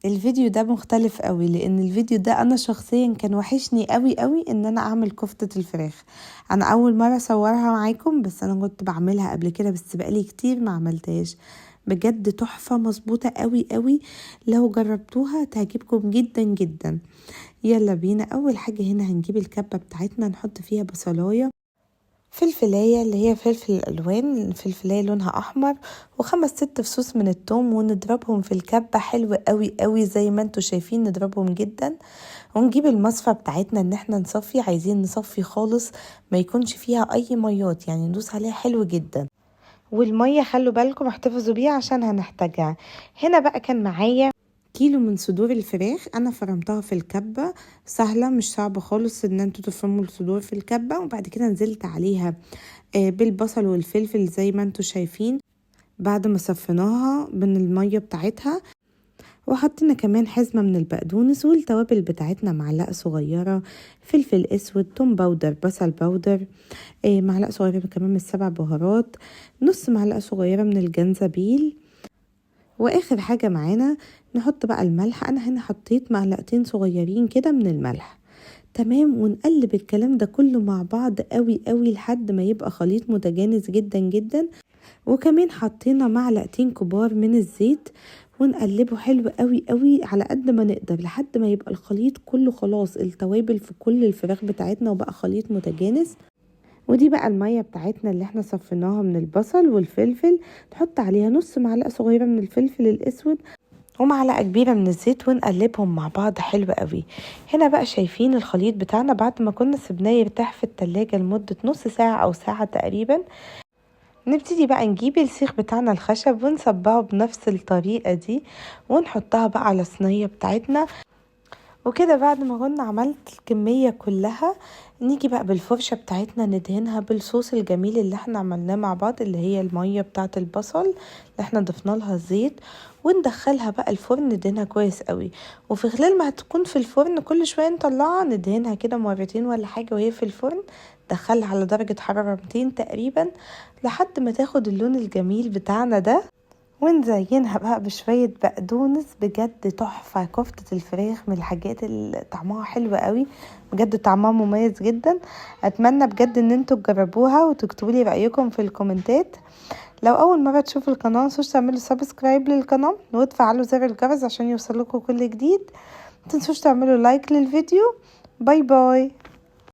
الفيديو ده مختلف قوي، لان الفيديو ده انا شخصيا كان وحشني قوي قوي ان انا اعمل كفتة الفراخ. انا اول مرة اصورها معاكم، بس انا كنت بعملها قبل كده بس بقالي كتير ما عملتهاش. بجد تحفة مظبوطة قوي قوي، لو جربتوها تعجبكم جدا جدا. يلا بينا. اول حاجة هنا هنجيب الكبة بتاعتنا، نحط فيها بصلاية، فلفلاية اللي هي فلفل الالوان، فلفلاية لونها احمر، وخمس ست فصوص من الثوم، ونضربهم في الكبة حلو قوي قوي زي ما انتوا شايفين، نضربهم جدا. ونجيب المصفى بتاعتنا ان احنا نصفي، عايزين نصفي خالص ما يكونش فيها اي ميات، يعني ندوس عليها حلو جدا. والمية خلوا بالكم احتفظوا بيها عشان هنحتاجها. هنا بقى كان معايا كيلو من صدور الفراخ، انا فرمتها في الكبة. سهلة مش صعبة خالص ان انتوا تفرموا الصدور في الكبة. وبعد كده نزلت عليها بالبصل والفلفل زي ما انتوا شايفين بعد ما صفيناها من المية بتاعتها. وحطينا كمان حزمة من البقدونس، والتوابل بتاعتنا معلقة صغيرة فلفل اسود، توم باودر، بصل باودر، معلقة صغيرة كمان من السبع بهارات، نص معلقة صغيرة من الجنزبيل. واخر حاجة معانا نحط بقى الملح، انا هنا حطيت معلقتين صغيرين كده من الملح. تمام. ونقلب الكلام ده كله مع بعض قوي قوي لحد ما يبقى خليط متجانس جدا جدا. وكمان حطينا معلقتين كبار من الزيت، ونقلبه حلو قوي قوي على قد ما نقدر لحد ما يبقى الخليط كله خلاص التوابل في كل الفراخ بتاعتنا وبقى خليط متجانس. ودي بقى المية بتاعتنا اللي احنا صفيناها من البصل والفلفل، نحط عليها نص معلقة صغيرة من الفلفل الاسود ومعلقة كبيرة من الزيت، ونقلبهم مع بعض حلو قوي. هنا بقى شايفين الخليط بتاعنا بعد ما كنا سيبناه يرتاح في التلاجة لمدة نص ساعة او ساعة تقريبا. نبتدي بقى نجيب السيخ بتاعنا الخشب ونصبعه بنفس الطريقة دي، ونحطها بقى على الصينية بتاعتنا. وكده بعد ما كنا عملت الكمية كلها، نيجي بقى بالفرشة بتاعتنا ندهنها بالصوص الجميل اللي احنا عملناه مع بعض، اللي هي المية بتاعت البصل اللي احنا ضفنا لها الزيت، وندخلها بقى الفرن ندهنها كويس قوي. وفي خلال ما هتكون في الفرن كل شوية نطلعها ندهنها كده مرتين ولا حاجة وهي في الفرن. دخلها على درجة حرارة 200 تقريبا لحد ما تاخد اللون الجميل بتاعنا ده. ونزينها بقى بشوية بقدونس. بجد تحفة، كفتة الفراخ من الحاجات اللي طعمها حلو قوي، بجد طعمها مميز جدا. اتمنى بجد ان انتوا تجربوها وتكتبوا لي رأيكم في الكومنتات. لو اول مرة تشوفوا القناة متنسوش تعملوا سبسكرايب للقناة وتفعلوا زر الجرس عشان يوصلكوا كل جديد. متنسوش تعملوا لايك للفيديو. باي باي.